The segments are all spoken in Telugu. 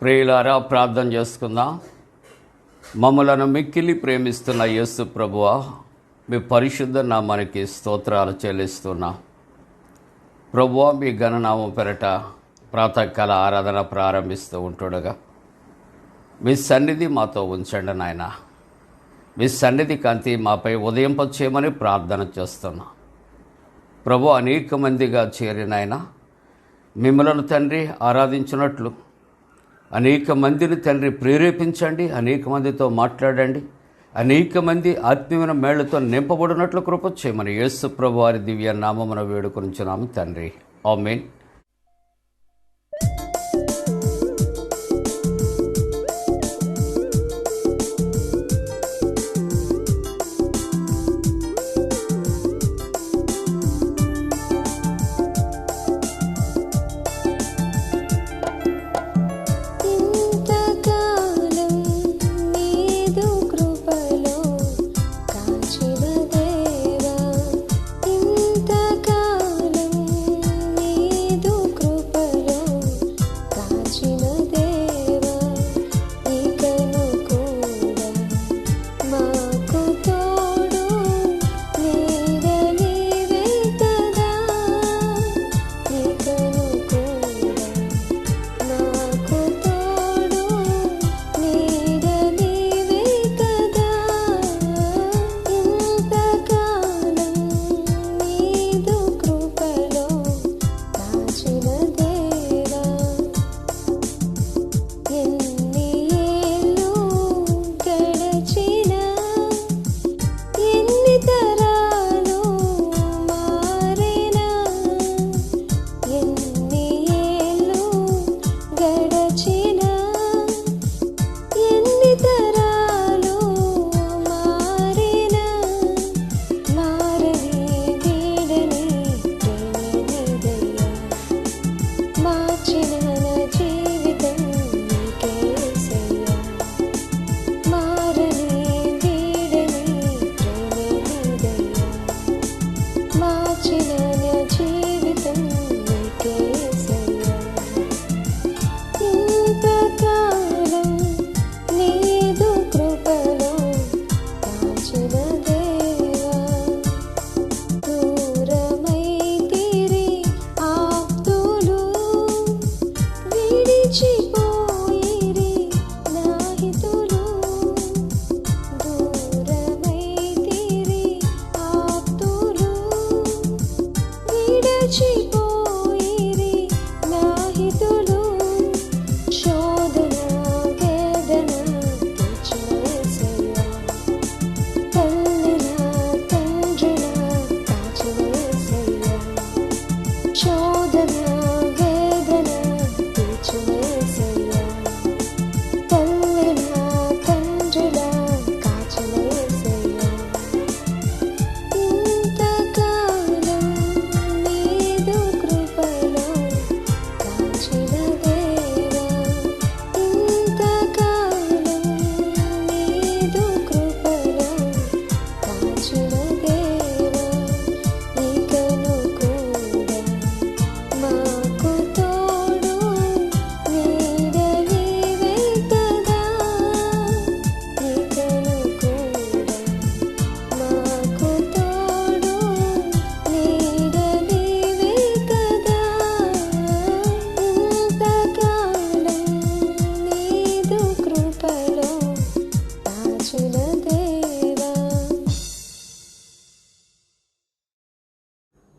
ప్రియులారా, ప్రార్థన చేసుకుందాం. మమ్మలను మిక్కిలి ప్రేమిస్తున్న యేసు ప్రభువా, మీ పరిశుద్ధ నామానికి స్తోత్రాలు చెల్లిస్తున్నాం. ప్రభువా, మీ ఘననామం పెరట ప్రాతకాల ఆరాధన ప్రారంభిస్తూ ఉంటుండగా మీ సన్నిధి మాతో ఉంచండి నాయన. మీ సన్నిధి కాంతి మాపై ఉదయింపచేయమని ప్రార్థన చేస్తున్నాం. ప్రభు, అనేక మందిగా చేరినాయన మిమ్మలను తండ్రి ఆరాధించినట్లు అనేక మందిని తండ్రి ప్రేరేపించండి, అనేక మందితో మాట్లాడండి, అనేక మంది ఆత్మీయమైన మేళ్లతో నింపబడినట్లు కృప చేయమని యేసు ప్రభు వారి దివ్య నామమున వేడుకొనుచున్నాము తండ్రి. ఆమేన్.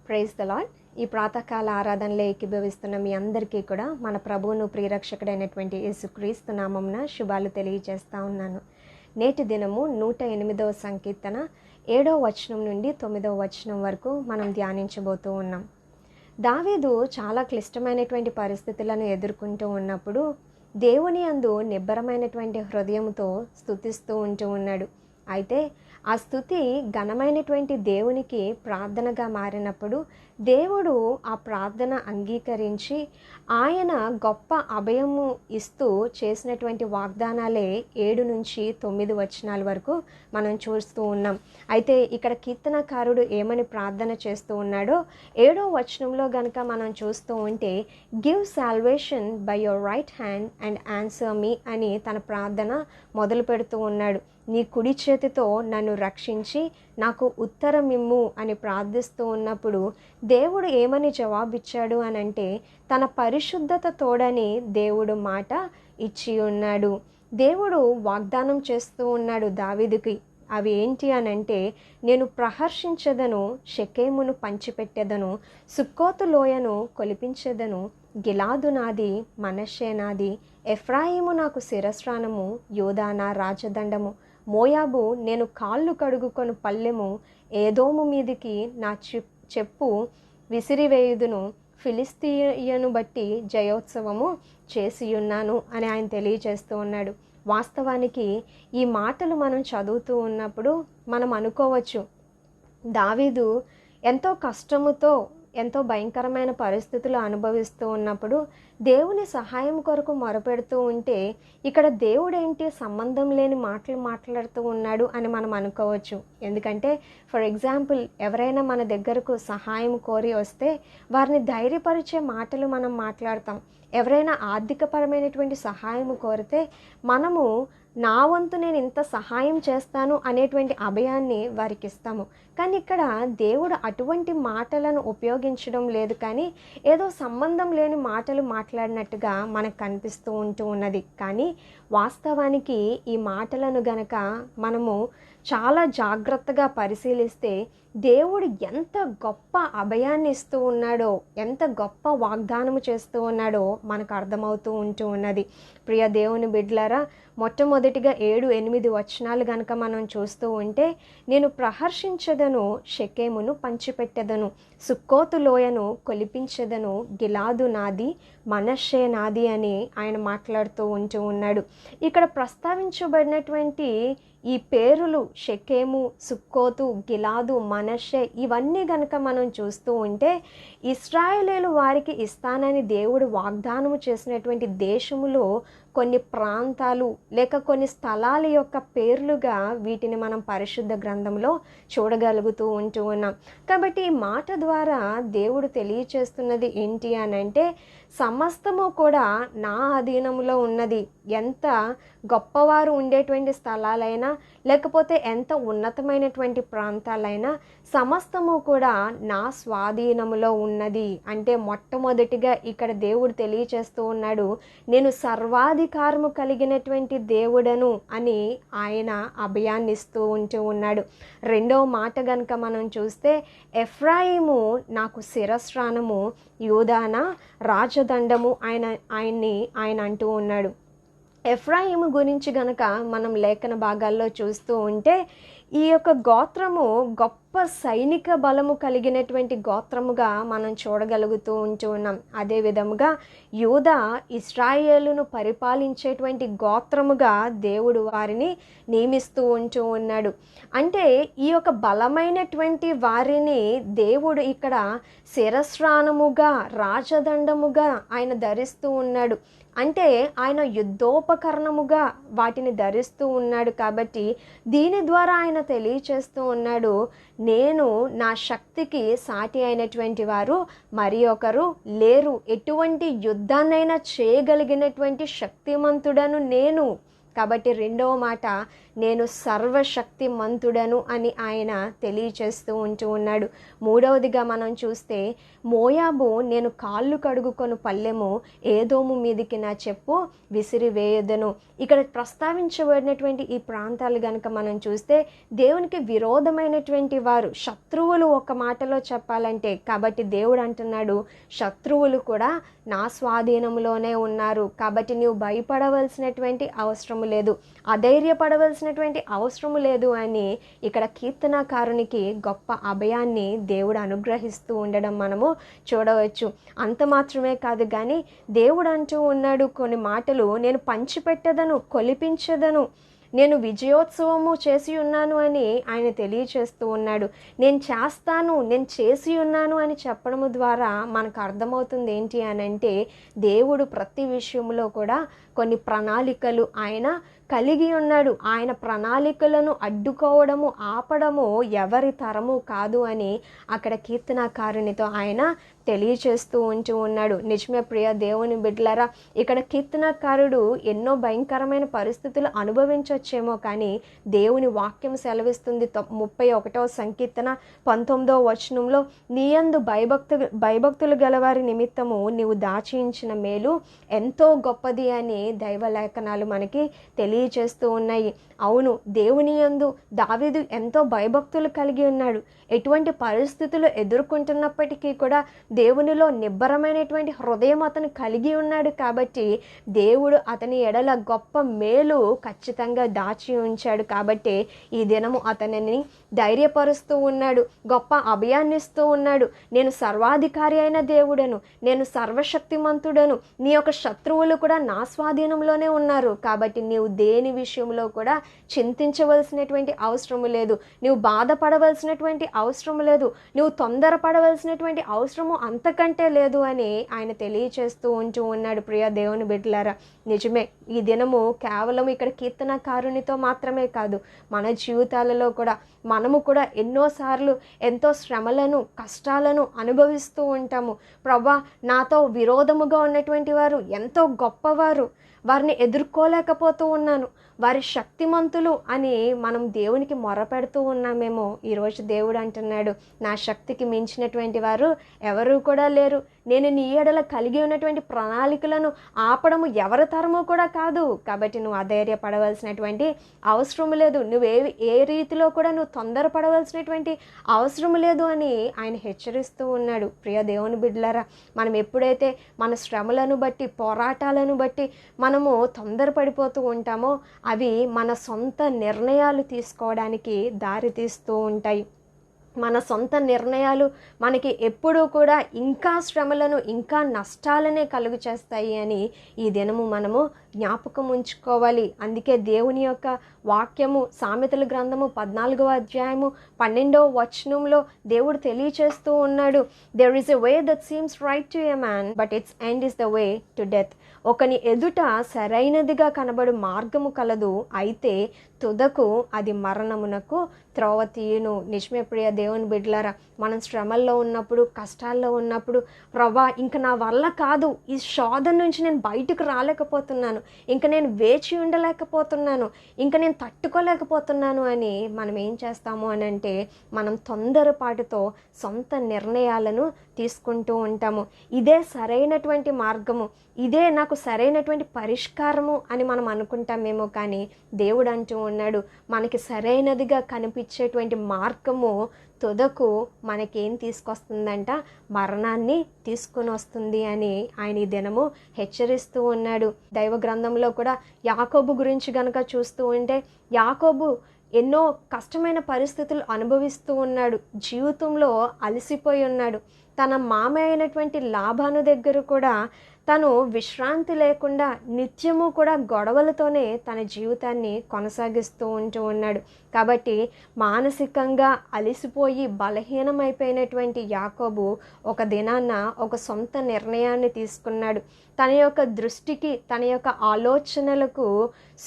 Praise the Lord. ఈ ప్రాతకాల ఆరాధనలో ఏకీభవిస్తున్న మీ అందరికీ కూడా మన ప్రభువును ప్రియరక్షకుడైనటువంటి యేసుక్రీస్తు నామమున శుభాలు తెలియజేస్తూ ఉన్నాను. నేటి దినము 108వ సంకీర్తన 7వ వచనం నుండి 9వ వచనం వరకు మనం ధ్యానించబోతూ ఉన్నాం. దావీదు చాలా క్లిష్టమైనటువంటి పరిస్థితులను ఎదుర్కొంటూ ఉన్నప్పుడు దేవుని యందు నిబ్బరమైనటువంటి హృదయంతో స్తుతిస్తూ ఉన్నాడు. అయితే ఆ స్తుతి ఘనమైనటువంటి దేవునికి ప్రార్థనగా మారినప్పుడు దేవుడు ఆ ప్రార్థన అంగీకరించి ఆయన గొప్ప అభయము ఇస్తూ చేసినటువంటి వాగ్దానాలే 7 నుంచి 9 వచనాల వరకు మనం చూస్తూ ఉన్నాం. అయితే ఇక్కడ కీర్తనకారుడు ఏమని ప్రార్థన చేస్తూ ఉన్నాడో 7వ వచనంలో గనుక మనం చూస్తూ ఉంటే, give salvation by your right hand and answer me అని తన ప్రార్థన మొదలు పెడుతూ ఉన్నాడు. నీ కుడి చేతితో నన్ను రక్షించి నాకు ఉత్తరం ఇమ్ము అని ప్రార్థిస్తూ ఉన్నప్పుడు దేవుడు ఏమని జవాబిచ్చాడు అని అంటే, తన పరిశుద్ధత తోడని దేవుడు మాట ఇచ్చి ఉన్నాడు. దేవుడు వాగ్దానం చేస్తూ ఉన్నాడు దావీదుకి. అవి ఏంటి అని అంటే, నేను ప్రహర్షించెదను, షెకెమును పంచిపెట్టెదను, సుక్కోతు లోయను కొలిపించెదను, గిలాదు నాది, మనష్షే నాది, ఎఫ్రాయిము నాకు శిరస్రాణము, యోదా నా రాజదండము, మోయాబు నేను కాళ్ళు కడుగుకొను పల్లెము, ఏదోము మీదికి నా చెప్పు విసిరివేయుదును, ఫిలిస్తీయను బట్టి జయోత్సవము చేసియున్నాను అని ఆయన తెలియజేస్తూ ఉన్నాడు. వాస్తవానికి ఈ మాటలు మనం చదువుతూ ఉన్నప్పుడు మనం అనుకోవచ్చు, దావీదు ఎంతో కష్టముతో ఎంతో భయంకరమైన పరిస్థితులు అనుభవిస్తూ ఉన్నప్పుడు దేవుని సహాయం కొరకు మొరపెడుతూ ఉంటే, ఇక్కడ దేవుడేంటి సంబంధం లేని మాటలు మాట్లాడుతూ ఉన్నాడు అని మనం అనుకోవచ్చు. ఎందుకంటే ఫర్ ఎగ్జాంపుల్, ఎవరైనా మన దగ్గరకు సహాయం కోరి వస్తే వారిని ధైర్యపరిచే మాటలు మనం మాట్లాడతాం. ఎవరైనా ఆర్థికపరమైనటువంటి సహాయం కోరితే మనము నా వంతు నేను ఇంత సహాయం చేస్తాను అనేటువంటి అభయాన్ని వారికి ఇస్తాము. కానీ ఇక్కడ దేవుడు అటువంటి మాటలను ఉపయోగించడం లేదు, కానీ ఏదో సంబంధం లేని మాటలు మాట్లాడినట్టుగా మనకు కనిపిస్తూ ఉన్నది. కానీ వాస్తవానికి ఈ మాటలను గనక మనము చాలా జాగ్రత్తగా పరిశీలిస్తే దేవుడు ఎంత గొప్ప అభయాన్ని ఇస్తూ ఉన్నాడో, ఎంత గొప్ప వాగ్దానము చేస్తూ ఉన్నాడో మనకు అర్థమవుతూ ఉన్నది. ప్రియ దేవుని బిడ్డలారా, మొట్టమొదటిగా 7-8 వచనాలు గనక మనం చూస్తూ ఉంటే, నేను ప్రహర్షించెదను, షెకెమును పంచిపెట్టెదను, సుక్కోతు లోయను కొలిపించెదను, గిలాదు నాది, మనష్షే నాది అని ఆయన మాట్లాడుతూ ఉన్నాడు. ఇక్కడ ప్రస్తావించబడినటువంటి ఈ పేరులు షెకెము, సుక్కోతు, గిలాదు, మనష్షే ఇవన్నీ గనక మనం చూస్తూ ఉంటే, ఇశ్రాయేలీయులు వారికి ఇస్తానని దేవుడు వాగ్దానము చేసినటువంటి దేశములో కొన్ని ప్రాంతాలు లేక కొన్ని స్థలాల యొక్క పేర్లుగా వీటిని మనం పరిశుద్ధ గ్రంథంలో చూడగలుగుతూ ఉన్నాం. కాబట్టి ఈ మాట ద్వారా దేవుడు తెలియచేస్తున్నది ఏంటి అని అంటే, సమస్తము కూడా నా అధీనంలో ఉన్నది. ఎంత గొప్పవారు ఉండేటువంటి స్థలాలైనా లేకపోతే ఎంత ఉన్నతమైనటువంటి ప్రాంతాలైనా సమస్తము కూడా నా స్వాధీనములో ఉన్నది. అంటే మొట్టమొదటిగా ఇక్కడ దేవుడు తెలియచేస్తూ ఉన్నాడు, నేను సర్వాధికారము కలిగినటువంటి దేవుడను అని ఆయన అభయాన్ని ఇస్తూ ఉన్నాడు. రెండవ మాట గనుక మనం చూస్తే, ఎఫ్రాయిము నాకు శిరస్రాణము, యూదానా రాజదండము ఆయన అంటూ ఉన్నాడు. ఎఫ్రాయిము గురించి గనక మనం లేఖన భాగాల్లో చూస్తూ ఉంటే, ఈ యొక్క గోత్రము గొప్ప సైనిక బలము కలిగినటువంటి గోత్రముగా మనం చూడగలుగుతూ ఉన్నాం. అదే విధముగా యూదా ఇశ్రాయేలును పరిపాలించేటువంటి గోత్రముగా దేవుడు వారిని నియమిస్తూ ఉన్నాడు. అంటే ఈ యొక్క బలమైనటువంటి వారిని దేవుడు ఇక్కడ శిరస్రాణముగా, రాజదండముగా ఆయన ధరిస్తూ ఉన్నాడు. అంటే ఆయన యుద్ధోపకరణముగా వాటిని ధరిస్తూ ఉన్నాడు. కాబట్టి దీని ద్వారా ఆయన తెలియచేస్తూ ఉన్నాడు, నేను నా శక్తికి సాటి అయినటువంటి వారు మరి ఒకరు లేరు, ఎటువంటి యుద్ధాన్నైనా చేయగలిగినటువంటి శక్తిమంతుడను నేను. కాబట్టి రెండవ మాట, నేను సర్వశక్తిమంతుడను అని ఆయన తెలియచేస్తూ ఉన్నాడు. మూడవదిగా మనం చూస్తే, మోయాబు నేను కాళ్ళు కడుగుకొను పల్లెము, ఏదోము మీదికి నా చెప్పు విసిరివేయదను. ఇక్కడ ప్రస్తావించబడినటువంటి ఈ ప్రాంతాలు కనుక మనం చూస్తే దేవునికి విరోధమైనటువంటి వారు, శత్రువులు ఒక మాటలో చెప్పాలంటే. కాబట్టి దేవుడు అంటున్నాడు, శత్రువులు కూడా నా స్వాధీనంలోనే ఉన్నారు. కాబట్టి నీవు భయపడవలసినటువంటి అవసరం లేదు, అధైర్యపడవలసినటువంటి అవసరం లేదు అని ఇక్కడ కీర్తనాకారునికి గొప్ప అభయాన్ని దేవుడు అనుగ్రహిస్తూ ఉండడం మనము చూడవచ్చు. అంత మాత్రమే కాదు కానీ దేవుడు అంటూ ఉన్నాడు కొన్ని మాటలు, నేను పంచిపెట్టెదను, కొలిపించెదను, నేను విజయోత్సవము చేసి ఉన్నాను అని ఆయన తెలియచేస్తూ ఉన్నాడు. నేను చేస్తాను, నేను చేసి ఉన్నాను అని చెప్పడము ద్వారా మనకు అర్థమవుతుంది ఏంటి అని అంటే, దేవుడు ప్రతి విషయంలో కూడా కొన్ని ప్రణాళికలు ఆయన కలిగి ఉన్నాడు. ఆయన ప్రణాళికలను అడ్డుకోవడము, ఆపడము ఎవరి తరము కాదు అని అక్కడ కీర్తనాకారునితో ఆయన తెలియచేస్తూ ఉన్నాడు. నిజమే ప్రియ దేవుని బిడ్డలారా, ఇక్కడ కీర్తనాకారుడు ఎన్నో భయంకరమైన పరిస్థితులు అనుభవించవచ్చేమో, కానీ దేవుని వాక్యం సెలవిస్తుంది 31వ సంకీర్తన 19వ వచనంలో, నీయందు భయభక్తులు గలవారి నిమిత్తము నీవు దాచించిన మేలు ఎంతో గొప్పది అని దైవలేఖనాలు మనకి తెలియచేస్తూ ఉన్నాయి. అవును, దేవుని యందు దావీదు ఎంతో భయభక్తులు కలిగి ఉన్నాడు. ఎటువంటి పరిస్థితులు ఎదుర్కొంటున్నప్పటికీ కూడా దేవునిలో నిబ్బరమైనటువంటి హృదయం అతను కలిగి ఉన్నాడు. కాబట్టి దేవుడు అతని ఎడల గొప్ప మేలు ఖచ్చితంగా దాచి ఉంచాడు. కాబట్టి ఈ దినము అతనిని ధైర్యపరుస్తూ ఉన్నాడు, గొప్ప అభయాన్ని ఇస్తూ ఉన్నాడు. నేను సర్వాధికారి అయిన దేవుడను, నేను సర్వశక్తిమంతుడను, నీ యొక్క శత్రువులు కూడా నా స్వాధీనంలోనే ఉన్నారు. కాబట్టి నీవు దేని విషయంలో కూడా చింతించవలసినటువంటి అవసరము లేదు, నువ్వు బాధపడవలసినటువంటి అవసరం లేదు, నువ్వు తొందరపడవలసినటువంటి అవసరము అంతకంటే లేదు అని ఆయన తెలియచేస్తూ ఉన్నాడు. ప్రియ దేవుని బిడ్డలారా, నిజమే, ఈ దినము కేవలం ఇక్కడ కీర్తనకారునితో మాత్రమే కాదు, మన జీవితాలలో కూడా మనము కూడా ఎన్నోసార్లు ఎంతో శ్రమలను, కష్టాలను అనుభవిస్తూ ఉంటాము. ప్రభా, నాతో విరోధముగా ఉన్నటువంటి వారు ఎంతో గొప్పవారు, వారిని ఎదుర్కోలేకపోతూ ఉన్నాను, వారి శక్తిమంతులు అని మనం దేవునికి మొరపెడుతూ ఉన్నామేమో. ఈరోజు దేవుడు అంటున్నాడు, నా శక్తికి మించినటువంటి వారు ఎవరు కూడా లేరు. నేను నీ ఎడల కలిగి ఉన్నటువంటి ప్రణాళికలను ఆపడము ఎవరి తరము కూడా కాదు. కాబట్టి నువ్వు అధైర్యపడవలసినటువంటి అవసరం లేదు, ఏ రీతిలో కూడా నువ్వు తొందరపడవలసినటువంటి అవసరం లేదు అని ఆయన హెచ్చరిస్తూ ఉన్నాడు. ప్రియ దేవుని బిడ్డలారా, మనం ఎప్పుడైతే మన శ్రమలను బట్టి, పోరాటాలను బట్టి మనము తొందరపడిపోతూ ఉంటామో అవి మన సొంత నిర్ణయాలు తీసుకోవడానికి దారి తీస్తూ ఉంటాయి. మన సొంత నిర్ణయాలు మనకి ఎప్పుడూ కూడా ఇంకా శ్రమలను, ఇంకా నష్టాలనే కలుగు చేస్తాయి అని ఈ దినము మనము జ్ఞాపకం ఉంచుకోవాలి. అందుకే దేవుని యొక్క వాక్యము సామెతల గ్రంథము 14వ అధ్యాయము 12వ వచనంలో దేవుడు తెలియచేస్తూ ఉన్నాడు, there is a way that seems right to a man but its end is the way to death. ఒకని ఎదుట సరైనదిగా కనబడు మార్గము కలదు, అయితే తుదకు అది మరణమునకు త్రోవ తీయును. నిజమే ప్రియ దేవుని బిడ్డలారా, మనం శ్రమల్లో ఉన్నప్పుడు, కష్టాల్లో ఉన్నప్పుడు, ప్రభా ఇంక నా వల్ల కాదు, ఈ శోధన నుంచి నేను బయటకు రాలేకపోతున్నాను, ఇంక నేను వేచి ఉండలేకపోతున్నాను, ఇంక నేను తట్టుకోలేకపోతున్నాను అని మనం ఏం చేస్తాము అని అంటే, మనం తొందరపాటుతో సొంత నిర్ణయాలను తీసుకుంటూ ఉంటాము. ఇదే సరైనటువంటి మార్గము, ఇదే నాకు సరైనటువంటి పరిష్కారము అని మనం అనుకుంటామేమో, కానీ దేవుడు అంటూ ఉన్నాడు, మనకి సరైనదిగా కనిపించేటువంటి మార్గము తుదకు మనకేం తీసుకొస్తుందంట, మరణాన్ని తీసుకుని వస్తుంది అని ఆయన ఈ దినము హెచ్చరిస్తూ ఉన్నాడు. దైవ గ్రంథంలో కూడా యాకోబు గురించి గనక చూస్తూ ఉంటే, యాకోబు ఎన్నో కష్టమైన పరిస్థితులు అనుభవిస్తూ ఉన్నాడు, జీవితంలో అలసిపోయి ఉన్నాడు. తన మామ అయినటువంటి లాబాను దగ్గర కూడా తను విశ్రాంతి లేకుండా నిత్యము కూడా గొడవలతోనే తన జీవితాన్ని కొనసాగిస్తూ ఉన్నాడు. కాబట్టి మానసికంగా అలసిపోయి బలహీనమైపోయినటువంటి యాకోబు ఒక దినాన ఒక సొంత నిర్ణయాన్ని తీసుకున్నాడు. తన యొక్క దృష్టికి, తన యొక్క ఆలోచనలకు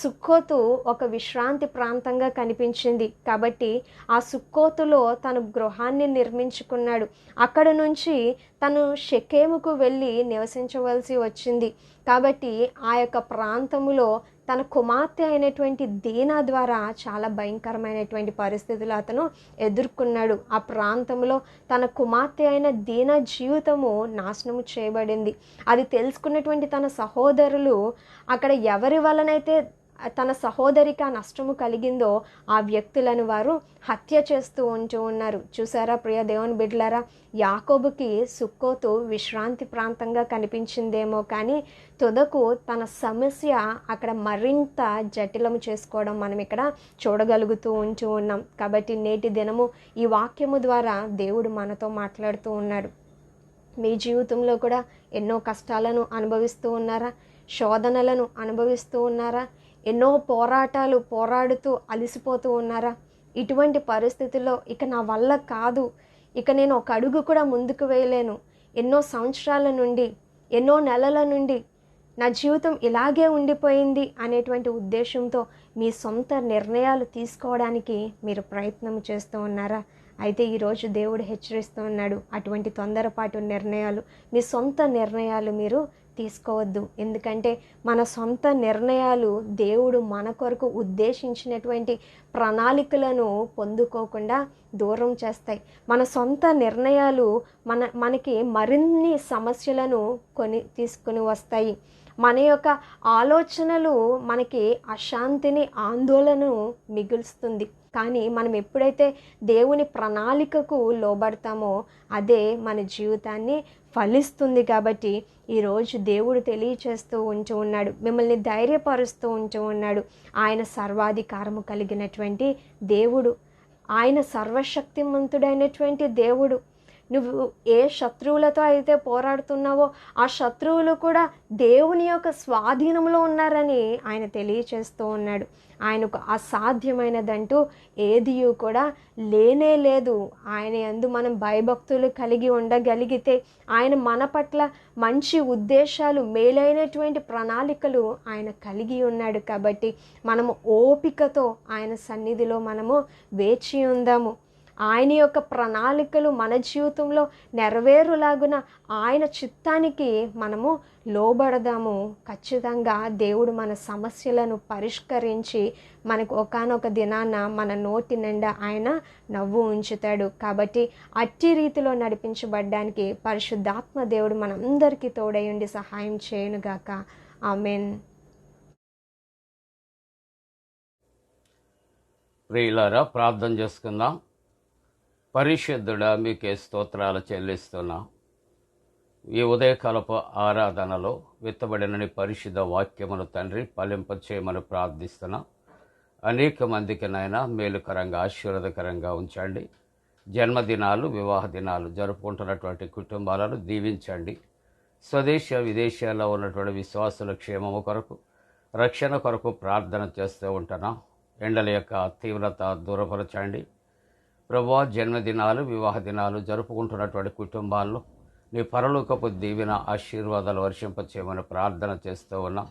సుక్కోతు ఒక విశ్రాంతి ప్రాంతంగా కనిపించింది. కాబట్టి ఆ సుక్కోతులో తను గృహాన్ని నిర్మించుకున్నాడు. అక్కడ నుంచి తను షెకేముకు వెళ్ళి నివసించవలసి వచ్చింది. కాబట్టి ఆ యొక్క ప్రాంతములో తన కుమార్తె అయినటువంటి దీనా ద్వారా చాలా భయంకరమైనటువంటి పరిస్థితులు అతను ఎదుర్కొన్నాడు. ఆ ప్రాంతంలో తన కుమార్తె అయిన దీనా జీవితము నాశనము చేయబడింది. అది తెలుసుకున్నటువంటి తన సహోదరులు అక్కడ ఎవరి వలనైతే తన సహోదరికి ఆ నష్టము కలిగిందో ఆ వ్యక్తులను వారు హత్య చేస్తూ ఉన్నారు. చూసారా ప్రియ దేవుని బిడ్డలారా, యాకోబుకి సుక్కోతు విశ్రాంతి ప్రాంతంగా కనిపించిందేమో, కానీ తుదకు తన సమస్య అక్కడ మరింత జటిలము చేసుకోవడం మనం ఇక్కడ చూడగలుగుతూ ఉన్నాం. కాబట్టి నేటి దినము ఈ వాక్యము ద్వారా దేవుడు మనతో మాట్లాడుతూ ఉన్నాడు. మీ జీవితంలో కూడా ఎన్నో కష్టాలను అనుభవిస్తూ ఉన్నారా? శోధనలను అనుభవిస్తూ ఉన్నారా? ఎన్నో పోరాటాలు పోరాడుతూ అలసిపోతూ ఉన్నారా? ఇటువంటి పరిస్థితుల్లో ఇక నా వల్ల కాదు, ఇక నేను ఒక అడుగు కూడా ముందుకు వేయలేను, ఎన్నో సంవత్సరాల నుండి, ఎన్నో నెలల నుండి నా జీవితం ఇలాగే ఉండిపోయింది అనేటువంటి ఉద్దేశంతో మీ సొంత నిర్ణయాలు తీసుకోవడానికి మీరు ప్రయత్నం చేస్తూ ఉన్నారా? అయితే ఈరోజు దేవుడు హెచ్చరిస్తూ ఉన్నాడు, అటువంటి తొందరపాటు నిర్ణయాలు, మీ సొంత నిర్ణయాలు మీరు తీసుకోవద్దు. ఎందుకంటే మన సొంత నిర్ణయాలు దేవుడు మన కొరకు ఉద్దేశించినటువంటి ప్రణాళికలను పొందుకోకుండా దూరం చేస్తాయి. మన సొంత నిర్ణయాలు మనకి మరిన్ని సమస్యలను తీసుకుని వస్తాయి. మన యొక్క ఆలోచనలు మనకి అశాంతిని, ఆందోళనను మిగులుస్తుంది. కానీ మనం ఎప్పుడైతే దేవుని ప్రణాళికకు లోబడతామో అదే మన జీవితాన్ని ఫలిస్తుంది. కాబట్టి ఈరోజు దేవుడు తెలియచేస్తూ ఉన్నాడు, మిమ్మల్ని ధైర్యపరుస్తూ ఉన్నాడు. ఆయన సర్వాధికారము కలిగినటువంటి దేవుడు, ఆయన సర్వశక్తిమంతుడైనటువంటి దేవుడు. నువ్వు ఏ శత్రువులతో అయితే పోరాడుతున్నావో ఆ శత్రువులు కూడా దేవుని యొక్క స్వాధీనంలో ఉన్నారని ఆయన తెలియచేస్తూ ఉన్నాడు. ఆయనకు అసాధ్యమైనదంటూ ఏదియూ కూడా లేనే లేదు. ఆయన యందు మనం భయభక్తులు కలిగి ఉండగలిగితే, ఆయన మన పట్ల మంచి ఉద్దేశాలు, మేలైనటువంటి ప్రణాళికలు ఆయన కలిగి ఉన్నాడు. కాబట్టి మనము ఓపికతో ఆయన సన్నిధిలో మనము వేచి ఉందాము. ఆయన యొక్క ప్రణాళికలు మన జీవితంలో నెరవేరులాగున ఆయన చిత్తానికి మనము లోబడదాము. ఖచ్చితంగా దేవుడు మన సమస్యలను పరిష్కరించి మనకు ఒకానొక దినాన మన నోటి నిండా ఆయన నవ్వు ఉంచుతాడు. కాబట్టి అట్టి రీతిలో నడిపించబడ్డానికి పరిశుద్ధాత్మ దేవుడు మనందరికీ తోడై ఉండి సహాయం చేయనుగాక. ఆమేన్. ప్రియులారా, ప్రార్థన చేసుకుందాం. పరిశుద్ధుడా, మీకే స్తోత్రాలు చెల్లిస్తున్నాం. ఈ ఉదయకాలపు ఆరాధనలో విత్తబడిన నీ పరిశుద్ధ వాక్యమును తండ్రి ఫలింపచేయమని ప్రార్థిస్తున్నాం. అనేక మందికి నాయన మేలుకరంగా, ఆశీర్వాదకరంగా ఉంచండి. జన్మదినాలు, వివాహ దినాలు జరుపుకుంటున్నటువంటి కుటుంబాలను దీవించండి. స్వదేశ విదేశాల్లో ఉన్నటువంటి విశ్వాసుల క్షేమము కొరకు, రక్షణ కొరకు ప్రార్థన చేస్తూ ఉంటున్నాం. ఎండల యొక్క తీవ్రత దూరపరచండి ప్రభువా. జన్మదినాలు, వివాహ దినాలు జరుపుకుంటున్నటువంటి కుటుంబాల్లో నీ పరలోకపు దీవెన ఆశీర్వాదాలు వర్షింపచేయమని ప్రార్థన చేస్తూ ఉన్నాం.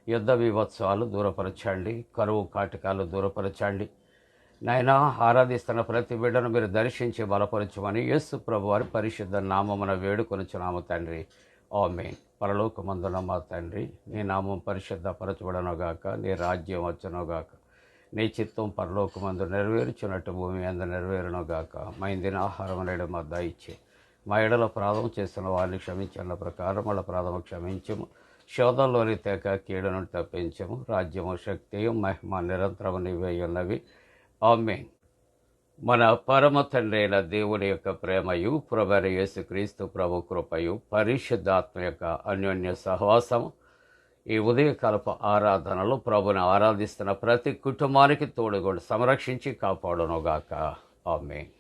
యుద్ధ వివత్సవాలు దూరపరచండి, కరువు కాటకాలు దూరపరచండి. నాయనా, ఆరాధిస్తున్న ప్రతి బిడ్డను మీరు దర్శించి బలపరచమని యేసు ప్రభు వారి పరిశుద్ధ నామమున వేడుకొనుచున్నాము తండ్రి. ఆమేన్. పరలోకమందున మా తండ్రి, నీ నామం పరిశుద్ధపరచబడనుగాక, నీ రాజ్యం వచ్చునుగాక, నీ చిత్తం పరలోకమందు నెరవేర్చున్నట్టు భూమి అందు నెరవేరునుగాక. మా ఇందిన ఆహారం నేడు మా దయచే, మా ఎడల అపరాధం చేస్తున్న వారిని క్షమించిన ప్రకారం వాళ్ళ అపరాధము క్షమించము. శోధంలోని తేక కీడును తప్పించము. రాజ్యము, శక్తియు, మహిమ నిరంతరము నీవే ఉన్నవి. ఆమేన్. మన పరమ తండ్రి అయిన దేవుని యొక్క ప్రేమయు, ప్రభువైన యేసుక్రీస్తు ప్రభు కృపయు, పరిశుద్ధాత్మ యొక్క అన్యోన్య సహవాసము ఈ ఉదయకాలపు ఆరాధనలో ప్రభుని ఆరాధిస్తున్న ప్రతి కుటుంబానికి తోడుగొండి సంరక్షించి కాపాడునుగాక. ఆమేన్.